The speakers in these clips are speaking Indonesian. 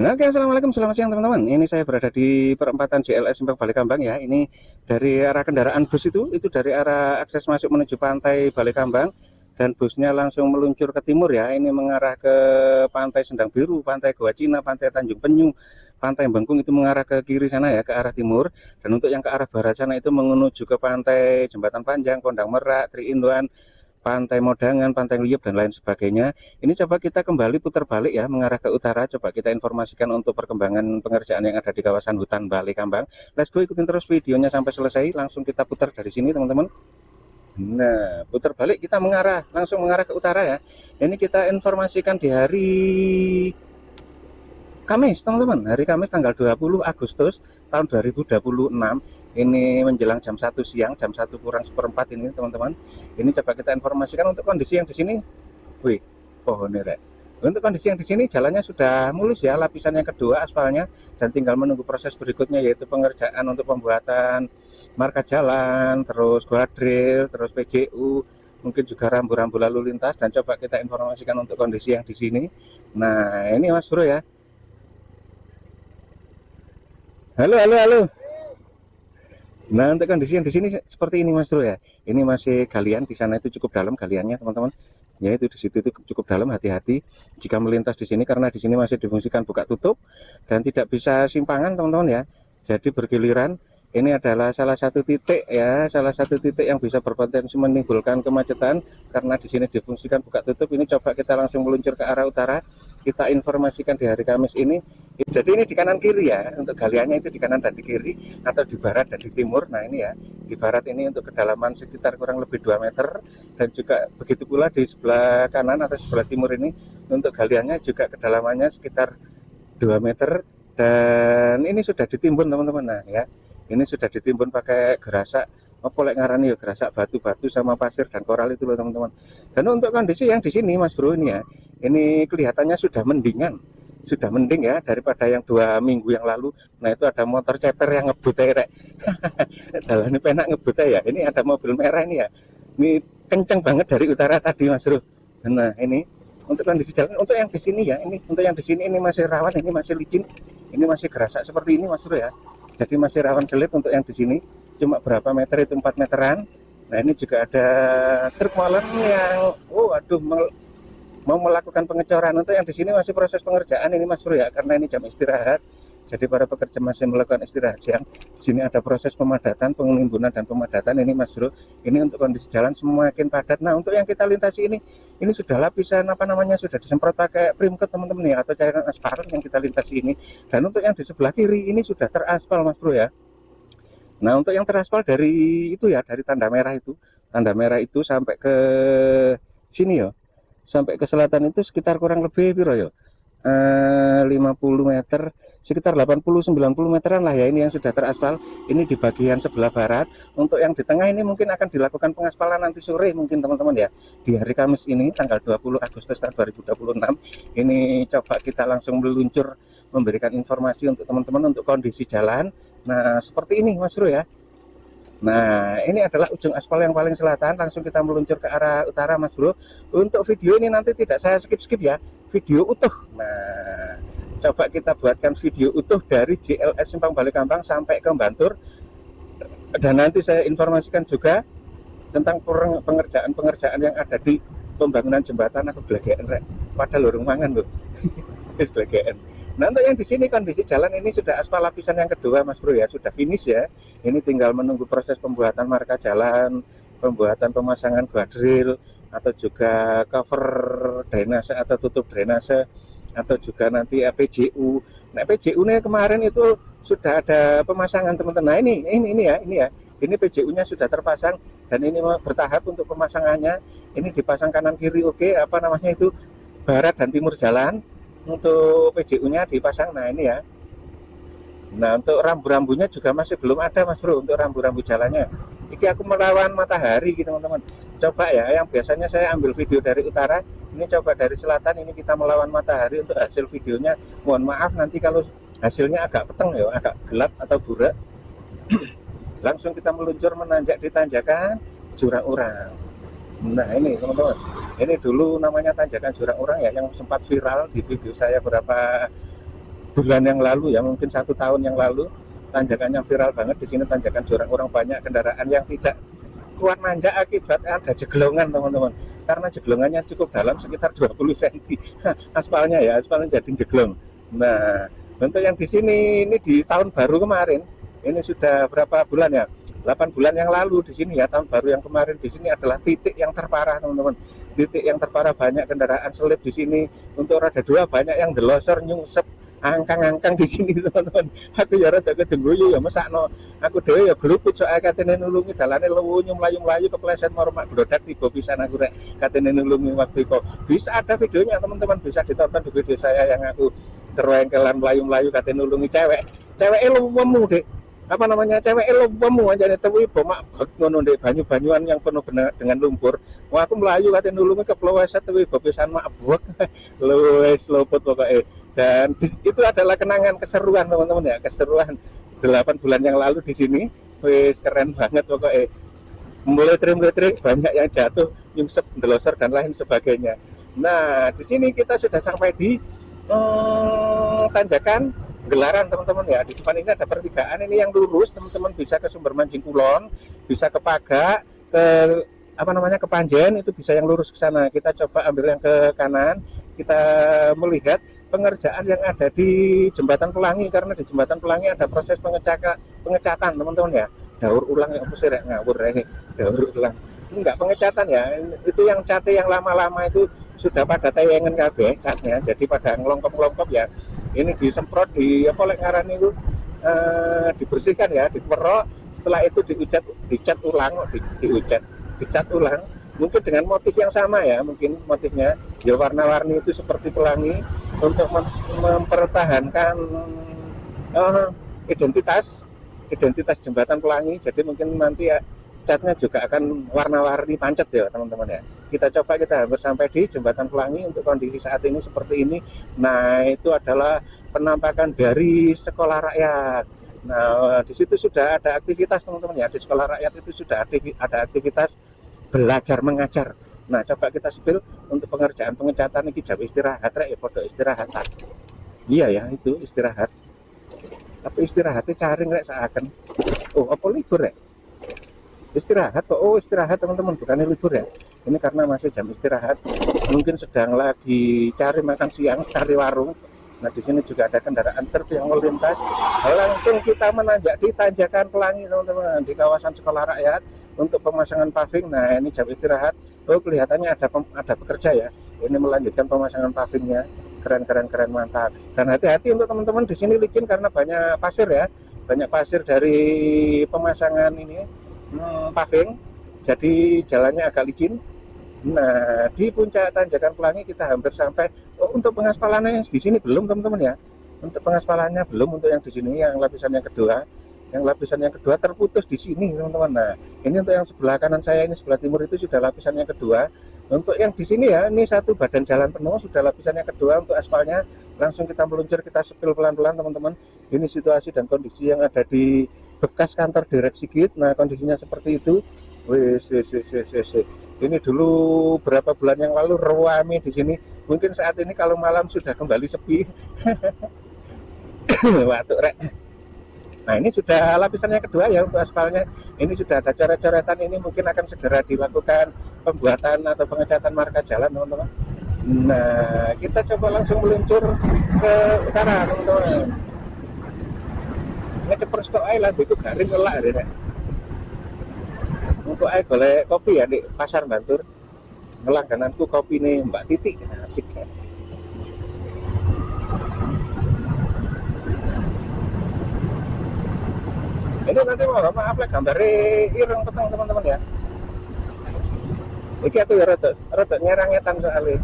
Oke, assalamualaikum, selamat siang teman-teman. Ini saya berada di perempatan JLS Simpang Balikambang ya. Ini dari arah kendaraan bus itu dari arah akses masuk menuju pantai Balikambang, dan busnya langsung meluncur ke timur ya. Ini mengarah ke Pantai Sendang Biru, Pantai Goa Cina, Pantai Tanjung Penyu, Pantai Bengkung itu mengarah ke kiri sana ya, ke arah timur. Dan untuk yang ke arah barat sana itu menuju ke Pantai Jembatan Panjang, Kondang Merak, Triinduan, Pantai Modangan, Pantai Liep, dan lain sebagainya. Ini coba kita kembali putar balik ya, mengarah ke utara. Coba kita informasikan untuk perkembangan pengerjaan yang ada di kawasan hutan Balikambang. Let's go, ikutin terus videonya sampai selesai. Langsung kita putar dari sini teman-teman. Nah, putar balik kita langsung mengarah ke utara ya. Ini kita informasikan di hari Kamis teman-teman, hari Kamis tanggal 20 Agustus tahun 2026. Ini menjelang jam 1 siang, jam 1 kurang seperempat ini teman-teman. Ini coba kita informasikan untuk kondisi yang di sini. Wih, pohon rek. Untuk kondisi yang di sini jalannya sudah mulus ya, lapisan yang kedua aspalnya, dan tinggal menunggu proses berikutnya yaitu pengerjaan untuk pembuatan marka jalan, terus guardrail, terus PJU, mungkin juga rambu-rambu lalu lintas. Dan coba kita informasikan untuk kondisi yang di sini. Nah, ini Mas Bro ya. Halo, halo, halo. Nah, untuk kondisi yang di sini seperti ini Mas Bro ya. Ini masih galian, di sana itu cukup dalam galiannya teman-teman. Ya, itu di situ itu cukup dalam, hati-hati jika melintas di sini karena di sini masih difungsikan buka tutup dan tidak bisa simpangan teman-teman ya. Jadi bergiliran. Ini adalah salah satu titik ya, salah satu titik yang bisa berpotensi menimbulkan kemacetan karena di sini difungsikan buka tutup. Ini coba kita langsung meluncur ke arah utara. Kita informasikan di hari Kamis ini. Jadi ini di kanan kiri ya, untuk galiannya itu di kanan dan di kiri, atau di barat dan di timur. Nah ini ya, di barat ini untuk kedalaman sekitar kurang lebih 2 meter, dan juga begitu pula di sebelah kanan atau sebelah timur ini untuk galiannya juga kedalamannya sekitar 2 meter, dan ini sudah ditimbun teman-teman. Nah ya, ini sudah ditimbun pakai gerasak, apa lek ngarani ya, gerasak batu-batu sama pasir dan koral itu loh teman-teman. Dan untuk kondisi yang di sini Mas Bro ini ya, ini kelihatannya sudah mending ya daripada yang 2 minggu yang lalu. Nah itu ada motor ceper yang ngebut rek. Dalam ini penak ngebut ya. Ini ada mobil merah ini ya. Ini kenceng banget dari utara tadi Mas Bro. Nah ini untuk kondisi jalan, untuk yang di sini ya, ini untuk yang di sini ini masih rawan, ini masih licin, ini masih gerasak seperti ini Mas Bro ya. Jadi masih rawan selip untuk yang di sini. Cuma berapa meter itu, 4 meteran. Nah ini juga ada truk molen yang mau melakukan pengecoran. Untuk yang di sini masih proses pengerjaan ini Mas Bro ya, karena ini jam istirahat. Jadi para pekerja masih melakukan istirahat siang. Di sini ada proses pemadatan, penimbunan dan pemadatan ini Mas Bro. Ini untuk kondisi jalan semakin padat. Nah untuk yang kita lintasi ini sudah lapisan apa namanya, sudah disemprot pakai primket teman-teman ya, atau cairan aspal yang kita lintasi ini. Dan untuk yang di sebelah kiri ini sudah teraspal Mas Bro ya. Nah untuk yang teraspal dari itu ya, dari tanda merah itu sampai ke sini ya, sampai ke selatan itu sekitar kurang lebih piro ya, 50 meter, sekitar 80-90 meteran lah ya, ini yang sudah teraspal. Ini di bagian sebelah barat. Untuk yang di tengah ini mungkin akan dilakukan pengaspalan nanti sore mungkin teman-teman ya, di hari Kamis ini tanggal 20 Agustus tahun 2026. Ini coba kita langsung meluncur memberikan informasi untuk teman-teman untuk kondisi jalan. Nah seperti ini Mas Bro ya. Nah ini adalah ujung aspal yang paling selatan. Langsung kita meluncur ke arah utara Mas Bro. Untuk video ini nanti tidak saya skip-skip ya, video utuh. Nah coba kita buatkan video utuh dari JLS Simpang Balikambang sampai ke Bantur. Dan nanti saya informasikan juga tentang pengerjaan yang ada di pembangunan jembatan. Aku gelegean rek, padahal lurung mangan loh. Gelegean. Nah untuk yang di sini kondisi jalan ini sudah aspal lapisan yang kedua Mas Bro ya, sudah finish ya. Ini tinggal menunggu proses pembuatan marka jalan, pembuatan pemasangan guardrail, atau juga cover drainase atau tutup drainase, atau juga nanti PJU. Nah PJU nya kemarin itu sudah ada pemasangan teman-teman. Nah ini PJU-nya sudah terpasang, dan ini bertahap untuk pemasangannya. Ini dipasang kanan kiri, oke, apa namanya itu, barat dan timur jalan. Untuk PJU-nya dipasang. Nah ini ya. Nah untuk rambu-rambunya juga masih belum ada Mas Bro, untuk rambu-rambu jalannya. Ini aku melawan matahari gitu teman-teman. Coba ya, yang biasanya saya ambil video dari utara, ini coba dari selatan, ini kita melawan matahari untuk hasil videonya. Mohon maaf nanti kalau hasilnya agak peteng ya, agak gelap atau burak. Langsung kita meluncur menanjak di tanjakan Jurang Urang. Nah ini teman-teman, ini dulu namanya tanjakan Jurang Urang ya, yang sempat viral di video saya beberapa bulan yang lalu ya, mungkin 1 tahun yang lalu. Tanjakannya viral banget di sini, tanjakan jurang, orang banyak kendaraan yang tidak kuat nanjak akibat ada jeglongan teman-teman, karena jeglongannya cukup dalam sekitar 20 cm. Aspalnya ya, aspalnya jadi jeglong. Nah, untuk yang di sini ini di tahun baru kemarin, ini sudah berapa bulan ya, 8 bulan yang lalu di sini ya, tahun baru yang kemarin di sini adalah titik yang terparah teman-teman. Titik yang terparah, banyak kendaraan selip di sini. Untuk roda 2 banyak yang delosor nyungsep angkang-angkang di sini teman-teman. Aku ya rada kedengguyu ya mesakno. Aku dhewe ya gluput soal katene nulungi dalane lewunyu mlayu-mlayu kepleset mormak glodak tiba pisan aku rek katene nulungi waktu itu. Bisa ada videonya teman-teman, bisa ditonton di video saya yang aku kerengkelan mlayu-mlayu katene nulungi cewek. Ceweke luwemu, Dek. Apa namanya, cewek luwemu aja nih, tewi bomak ngono Dek, banyu-banyuan yang penuh dengan lumpur. Wah, aku melayu katene nulungi kepleset tewi pisan mak buak. Luwes luput pokoknya. Dan itu adalah kenangan keseruan teman-teman ya, keseruan 8 bulan yang lalu di sini. Wis keren banget pokoknya, mulai trim banyak yang jatuh, nyungsep, delosor dan lain sebagainya. Nah, di sini kita sudah sampai di tanjakan Gelaran teman-teman ya. Di depan ini ada pertigaan ini yang lurus, teman-teman bisa ke Sumber Mancing Kulon, bisa ke Pagak, ke apa namanya, ke Panjen, itu bisa yang lurus ke sana. Kita coba ambil yang ke kanan, kita melihat pengerjaan yang ada di Jembatan Pelangi, karena di Jembatan Pelangi ada proses pengecatan teman-teman ya. Daur ulang ya, apa sih rek ngawur rek, daur ulang. Enggak pengecatan ya, itu yang cate yang lama-lama itu sudah pada tayangan kabeh catnya, jadi pada ngelongkop-ngelongkop ya. Ini disemprot, di apa lek ngarani itu, dibersihkan ya, diperok, setelah itu dicat ulang, dicat ulang, mungkin dengan motif yang sama ya, mungkin motifnya ya warna-warni itu seperti pelangi, untuk mempertahankan identitas Jembatan Pelangi. Jadi mungkin nanti ya catnya juga akan warna-warni pancet ya teman-teman ya. Kita hampir sampai di Jembatan Pelangi. Untuk kondisi saat ini seperti ini. Nah, itu adalah penampakan dari Sekolah Rakyat. Nah, di situ sudah ada aktivitas teman-teman ya. Di Sekolah Rakyat itu sudah ada aktivitas belajar mengajar. Nah, coba kita spill untuk pengerjaan pengecatan ini jam istirahat rek ya, podo istirahat. Iya ya, itu istirahat. Tapi istirahatnya caring rek seakan. Oh, apa libur rek? Istirahat kok. Oh, istirahat teman-teman, bukannya libur ya. Ini karena masih jam istirahat. Mungkin sedang lagi cari makan siang, cari warung. Nah, di sini juga ada kendaraan truk yang melintas. Langsung kita menanjak di Tanjakan Pelangi teman-teman, di kawasan Sekolah Rakyat untuk pemasangan paving. Nah, ini jam istirahat. Oh, kelihatannya ada pekerja ya. Ini melanjutkan pemasangan pavingnya. Keren, mantap. Dan hati-hati untuk teman-teman, di sini licin karena banyak pasir ya. Banyak pasir dari pemasangan ini paving. Jadi jalannya agak licin. Nah, di puncak Tanjakan Pelangi kita hampir sampai. Oh, untuk pengaspalannya di sini belum teman-teman ya. Untuk pengaspalannya belum, untuk yang di sini yang lapisan yang kedua. Yang lapisan yang kedua terputus di sini teman-teman. Nah, ini untuk yang sebelah kanan saya, ini sebelah timur itu sudah lapisan yang kedua. Untuk yang di sini ya, ini satu badan jalan penuh, sudah lapisan yang kedua untuk aspalnya. Langsung kita meluncur, kita sepil pelan-pelan teman-teman. Ini situasi dan kondisi yang ada di bekas kantor Direksi Git. Nah, kondisinya seperti itu. Wis. Ini dulu berapa bulan yang lalu rame di sini. Mungkin saat ini kalau malam sudah kembali sepi. Waduh rek. Nah, ini sudah lapisan yang kedua ya untuk aspalnya. Ini sudah ada coret-coretan, ini mungkin akan segera dilakukan pembuatan atau pengecatan marka jalan teman-teman. Nah, kita coba langsung meluncur ke utara teman-teman. Ngecepet stok ae lah, itu garing ngelak rek. Untuk ae golek kopi ya di Pasar Bantur. Ngelanggananku kopi nih Mbak Titi, asik ya. Ini nanti maaf lah gambarnya ireng peteng teman-teman ya. Ini aku ya rada nyerangetan soalnya.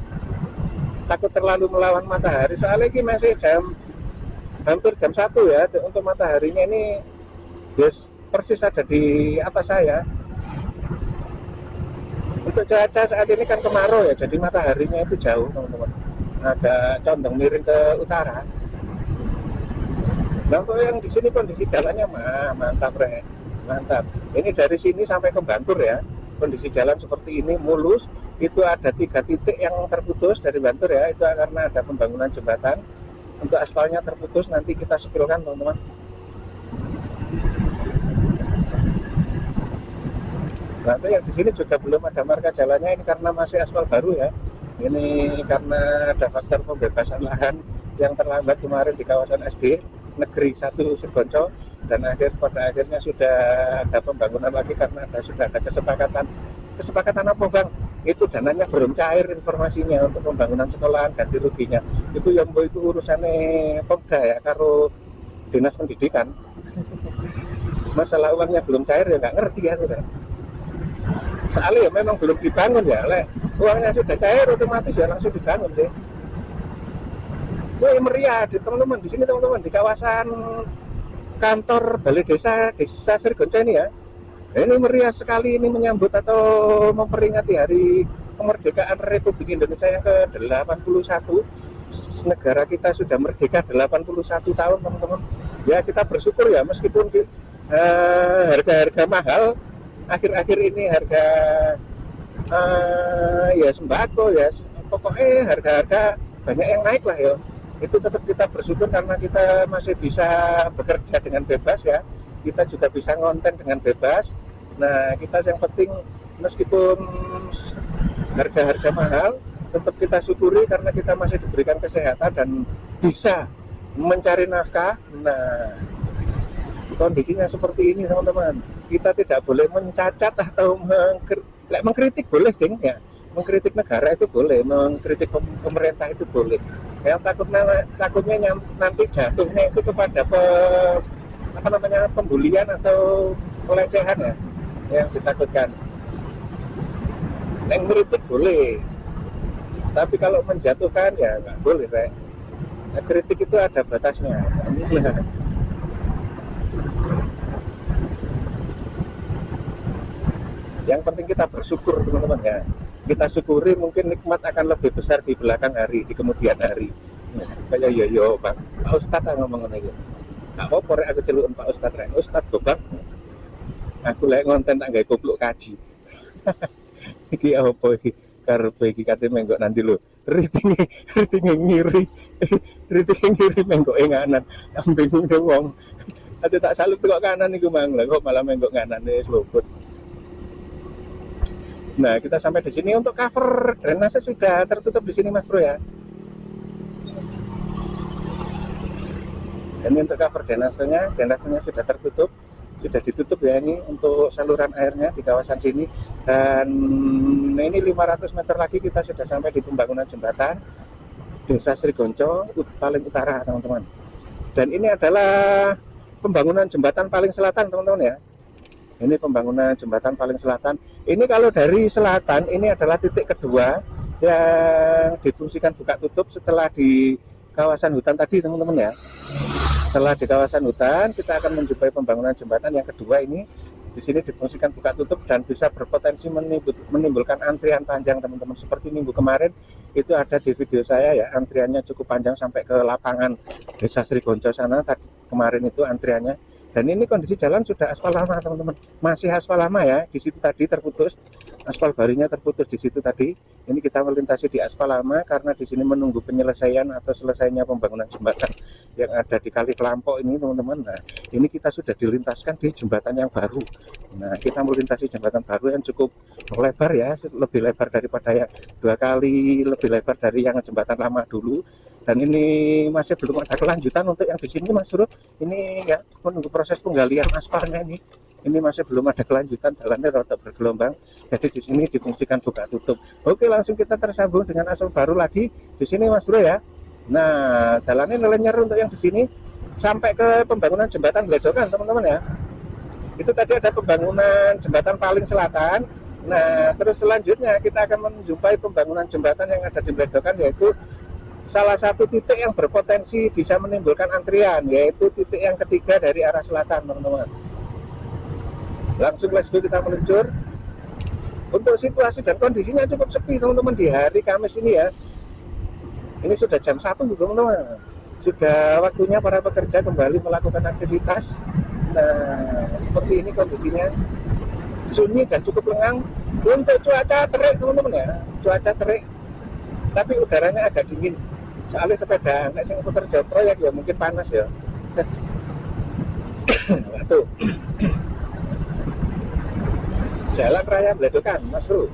Takut terlalu melawan matahari, soalnya ini masih hampir jam 1 ya. Untuk mataharinya ini yes, persis ada di atas saya. Untuk cuaca saat ini kan kemarau ya, jadi mataharinya itu jauh teman-teman, agak condong miring ke utara. Nah, untuk yang di sini kondisi jalannya mantap rek, mantap. Ini dari sini sampai ke Bantur ya, kondisi jalan seperti ini mulus. Itu ada 3 titik yang terputus dari Bantur ya, itu karena ada pembangunan jembatan. untuk aspalnya terputus, nanti kita spilkan teman-teman. Nah, itu yang di sini juga belum ada marka jalannya, ini karena masih aspal baru ya. Ini karena ada faktor pembebasan lahan yang terlambat kemarin di kawasan SD Negeri 1 Srigonco, dan pada akhirnya sudah ada pembangunan lagi karena sudah ada kesepakatan apa bang? Itu dananya belum cair informasinya untuk pembangunan sekolahan ganti ruginya. Itu yang itu urusannya Pemda ya, karo Dinas Pendidikan. Masalah uangnya belum cair ya nggak ngerti ya udah. Soalnya ya memang belum dibangun ya, uangnya sudah cair otomatis ya langsung dibangun sih. Wih meriah teman-teman di sini teman-teman, di kawasan kantor Balai Desa Srigonco ini ya. Ini meriah sekali ini menyambut atau memperingati hari kemerdekaan Republik Indonesia yang ke-81. Negara kita sudah merdeka 81 tahun teman-teman. Ya kita bersyukur ya, meskipun harga-harga mahal akhir-akhir ini, harga ya sembako ya, pokoknya harga-harga banyak yang naik lah ya. Itu tetap kita bersyukur karena kita masih bisa bekerja dengan bebas ya. Kita juga bisa ngonten dengan bebas. Nah, kita yang penting meskipun harga-harga mahal, tetap kita syukuri karena kita masih diberikan kesehatan dan bisa mencari nafkah. Nah, kondisinya seperti ini teman-teman. Kita tidak boleh mencacat atau mengkritik boleh ding ya. Mengkritik negara itu boleh, mengkritik pemerintah itu boleh. Yang takutnya nanti jatuhnya itu kepada pembulian atau pelecehan ya yang ditakutkan. Mengkritik boleh, tapi kalau menjatuhkan ya nggak boleh, Rek. Nah, kritik itu ada batasnya. Yang penting kita bersyukur teman-teman ya. Kita syukuri, mungkin nikmat akan lebih besar di belakang hari, di kemudian hari. Nah, kayak yo Bang, Pak Ustadz ngomong ngene iki. Gak apa-apa rek aku celuken Pak Ustadz rek. Ustadz Gobang. Aku lek ngonten tak gawe goblok kaji. Iki apa iki? Karepe iki kate menggok nanti lho. Ritinge ngiri. Ritinge ngiri menggoke nganan. Bingung wong. Ate tak salut kok kanan iku mang lho, kok malah menggok nganan wis luput. Nah, kita sampai di sini. Untuk cover drainase sudah tertutup di sini Mas Bro ya. Ini untuk cover drainasenya sudah tertutup, sudah ditutup ya ini untuk saluran airnya di kawasan sini. Dan ini 500 meter lagi kita sudah sampai di pembangunan jembatan Desa Srigonco paling utara teman-teman. Dan ini adalah pembangunan jembatan paling selatan teman-teman ya. Ini pembangunan jembatan paling selatan. Ini kalau dari selatan, ini adalah titik kedua yang difungsikan buka tutup setelah di kawasan hutan tadi teman-teman ya. Setelah di kawasan hutan, kita akan menjumpai pembangunan jembatan yang kedua ini. Di sini difungsikan buka tutup dan bisa berpotensi menimbulkan antrian panjang teman-teman. Seperti minggu kemarin itu ada di video saya ya, antriannya cukup panjang sampai ke lapangan Desa Srigonco sana tadi kemarin itu antriannya. Dan ini kondisi jalan sudah aspal lama teman-teman, masih aspal lama ya. Di situ tadi terputus, aspal barunya terputus di situ tadi. Ini kita melintasi di aspal lama karena di sini menunggu penyelesaian atau selesainya pembangunan jembatan yang ada di Kali Kelampok ini teman-teman. Nah, ini kita sudah dilintaskan di jembatan yang baru. Nah, kita melintasi jembatan baru yang cukup lebar ya, lebih lebar daripada yang 2 kali lebih lebar dari yang jembatan lama dulu. Dan ini masih belum ada kelanjutan untuk yang di sini Mas Bro. Ini ya menunggu proses penggalian aspalnya ini. Ini masih belum ada kelanjutan, jalannya rada bergelombang. Jadi di sini difungsikan buka tutup. Oke, langsung kita tersambung dengan aspal baru lagi di sini Mas Bro ya. Nah, jalannya nyelenyer untuk yang di sini sampai ke pembangunan jembatan Bledokan teman-teman ya. Itu tadi ada pembangunan jembatan paling selatan. Nah, terus selanjutnya kita akan menjumpai pembangunan jembatan yang ada di Bledokan, yaitu salah satu titik yang berpotensi bisa menimbulkan antrian, yaitu titik yang ketiga dari arah selatan teman-teman. Langsung let's go, kita meluncur. Untuk situasi dan kondisinya cukup sepi teman-teman di hari Kamis ini ya. Ini sudah jam 1 teman-teman. Sudah waktunya para pekerja kembali melakukan aktivitas. Nah, seperti ini kondisinya. Sunyi dan cukup lengang. Untuk cuaca terik teman-teman ya. Cuaca terik, tapi udaranya agak dingin. soalnya sepeda nek sing pekerja proyek ya mungkin panas ya. Tuh jalan raya Bledokan Mas Bro.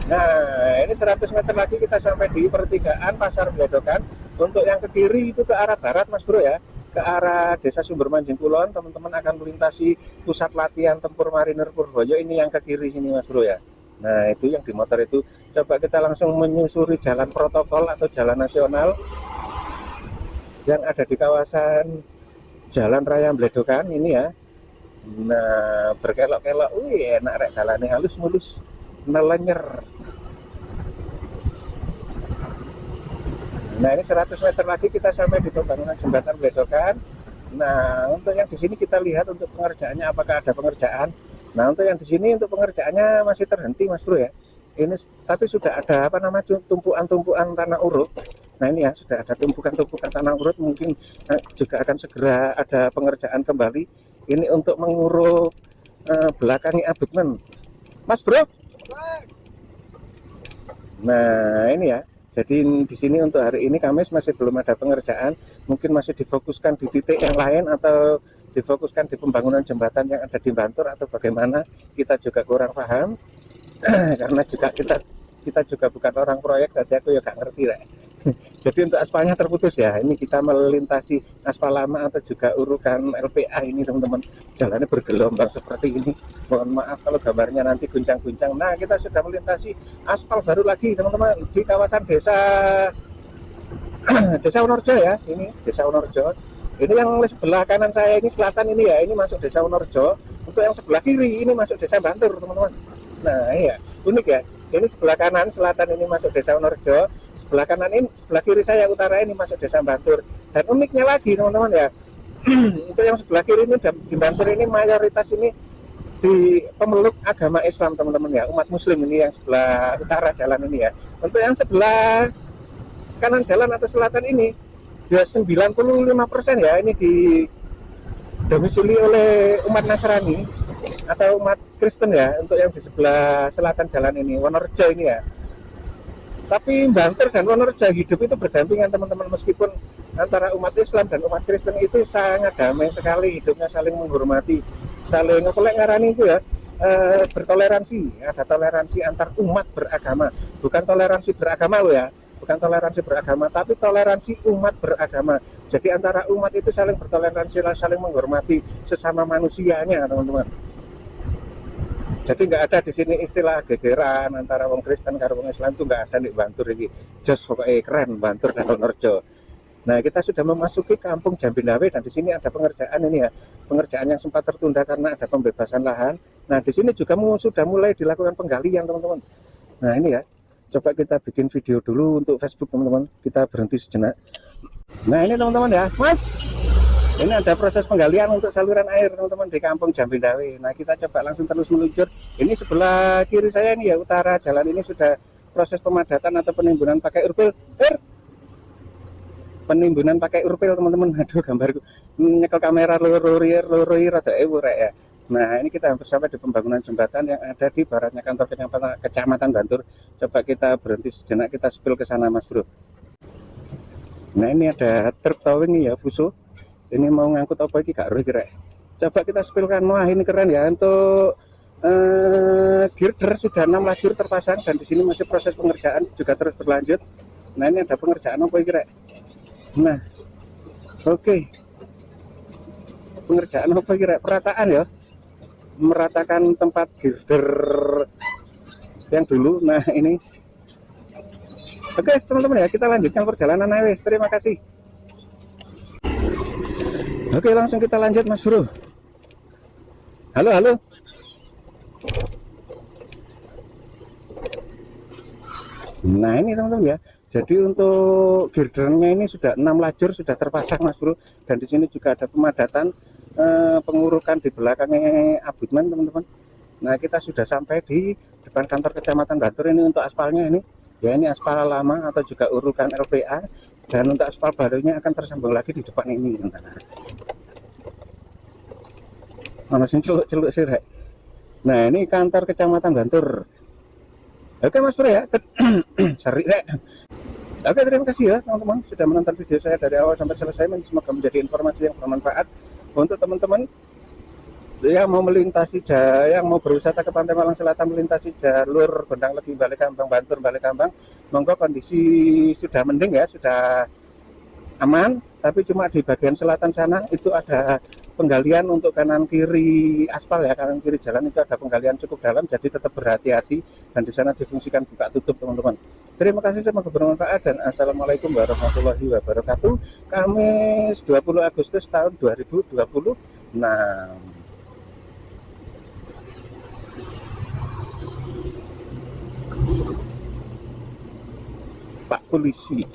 Nah ini 100 meter lagi kita sampai di pertigaan Pasar Bledokan. Untuk yang ke kiri itu ke arah barat Mas Bro ya, ke arah Desa Sumber Manjing Kulon. Teman-teman akan melintasi pusat latihan tempur marinir Purboyo, ini yang ke kiri sini Mas Bro ya. Nah itu yang di motor itu. Coba kita langsung menyusuri jalan protokol atau jalan nasional yang ada di kawasan Jalan Raya Bledokan ini ya. Nah berkelok-kelok, wih enak rek, jalannya halus mulus nelenyer. Nah ini 100 meter lagi kita sampai di pembangunan jembatan Bledokan. Nah untuk yang di sini kita lihat untuk pengerjaannya apakah ada pengerjaan. Nah untuk yang di sini untuk pengerjaannya masih terhenti Mas Bro ya. Ini tapi sudah ada apa namanya tumpuan-tumpuan tanah uruk. Nah ini ya sudah ada tumpukan-tumpukan tanah uruk, mungkin juga akan segera ada pengerjaan kembali. Ini untuk menguruk belakangi abutmen Mas Bro. Nah ini ya. Jadi di sini untuk hari ini Kamis masih belum ada pengerjaan, mungkin masih difokuskan di titik yang lain atau difokuskan di pembangunan jembatan yang ada di Bantur atau bagaimana, kita juga kurang paham. Karena juga kita juga bukan orang proyek, jadi aku ya gak ngerti lah. Jadi untuk aspalnya terputus ya, ini kita melintasi aspal lama atau juga urukan LPA ini teman-teman, jalannya bergelombang seperti ini. Mohon maaf kalau gambarnya nanti guncang-guncang. Nah kita sudah melintasi aspal baru lagi teman-teman di kawasan Desa Wonorejo ya, ini Desa Wonorejo. Ini yang sebelah kanan saya ini selatan ini ya, ini masuk Desa Wonorejo. Untuk yang sebelah kiri ini masuk Desa Bantur teman-teman. Nah iya unik ya. Ini sebelah kanan selatan ini masuk Desa Wonorejo, sebelah kanan ini, sebelah kiri saya utara ini masuk Desa Bantur. Dan uniknya lagi teman-teman ya, untuk yang sebelah kiri ini di Bantur ini mayoritas ini di pemeluk agama Islam teman-teman ya, umat Muslim ini yang sebelah utara jalan ini ya. Untuk yang sebelah kanan jalan atau selatan ini ya 95% ya ini di domisili oleh umat Nasrani atau umat Kristen ya, untuk yang di sebelah selatan jalan ini Wonorejo ini ya. Tapi Banter dan Wonorejo hidup itu berdampingan teman-teman, meskipun antara umat Islam dan umat Kristen itu sangat damai sekali hidupnya, saling menghormati, saling ngarani itu ya, bertoleransi, ada toleransi antar umat beragama, bukan toleransi beragama loh ya, bukan toleransi beragama, tapi toleransi umat beragama. Jadi antara umat itu saling bertoleransi, saling menghormati sesama manusianya teman-teman. Jadi nggak ada di sini istilah gegeran antara wong Kristen karo wong Islam, itu nggak ada di Bantur ini. Jos pokoknya keren Bantur dan Wonorejo. Nah kita sudah memasuki kampung Jambindawe dan di sini ada pengerjaan ini ya, pengerjaan yang sempat tertunda karena ada pembebasan lahan. Nah di sini juga sudah mulai dilakukan penggalian teman-teman. Nah ini ya, coba kita bikin video dulu untuk Facebook teman-teman. Kita berhenti sejenak. Nah ini teman-teman ya, Mas. Ini ada proses penggalian untuk saluran air teman-teman di kampung Jambindawe. Nah kita coba langsung terus meluncur. Ini sebelah kiri saya ini ya, utara jalan ini sudah proses pemadatan atau penimbunan pakai urpil. Penimbunan pakai urpil teman-teman. Aduh gambarku nyekel kamera loroir atau rek ya. Nah ini kita hampir sampai di pembangunan jembatan yang ada di baratnya kantor Kecamatan Bantur. Coba kita berhenti sejenak, kita spill ke sana Mas Bro. Nah ini ada truk towing ya, Fuso. Ini mau ngangkut apa ini gak kira. Coba kita spillkan. Wah ini keren ya, untuk girder sudah 6 lajur terpasang dan di sini masih proses pengerjaan juga terus berlanjut. Nah ini ada pengerjaan apa kira. Nah oke. Pengerjaan apa kira, perataan ya, meratakan tempat girder yang dulu. Nah ini oke teman-teman ya, kita lanjutkan perjalanan aja. Terima kasih. Oke langsung kita lanjut Mas Bro. Halo. Nah ini teman-teman ya, jadi untuk girdernya ini sudah 6 lajur sudah terpasang Mas Bro. Dan di sini juga ada pemadatan pengurukan di belakangnya abutmen teman-teman. Nah kita sudah sampai di depan kantor Kecamatan Bantur ini untuk aspalnya ini. Ya ini aspal lama atau juga urukan LPA, dan untuk aspal barunya akan tersambung lagi di depan ini. Mana sing celuk-celuk sih rek. Nah ini kantor Kecamatan Bantur. Oke Mas Bro ya. Sari rek. Oke, terima kasih ya teman-teman sudah menonton video saya dari awal sampai selesai. Semoga menjadi informasi yang bermanfaat untuk teman-teman yang mau melintasi yang mau berwisata ke Pantai Malang Selatan, melintasi jalur Gondang Legi Balekambang, Bantur Balekambang. Monggo, kondisi sudah mending ya, sudah aman, tapi cuma di bagian selatan sana itu ada penggalian untuk kanan kiri aspal ya, kanan kiri jalan itu ada penggalian cukup dalam, jadi tetap berhati-hati, dan di sana difungsikan buka tutup teman-teman. Terima kasih, semoga bermanfaat, dan assalamualaikum warahmatullahi wabarakatuh. Kamis 20 Agustus tahun 2026. Pak Polisi.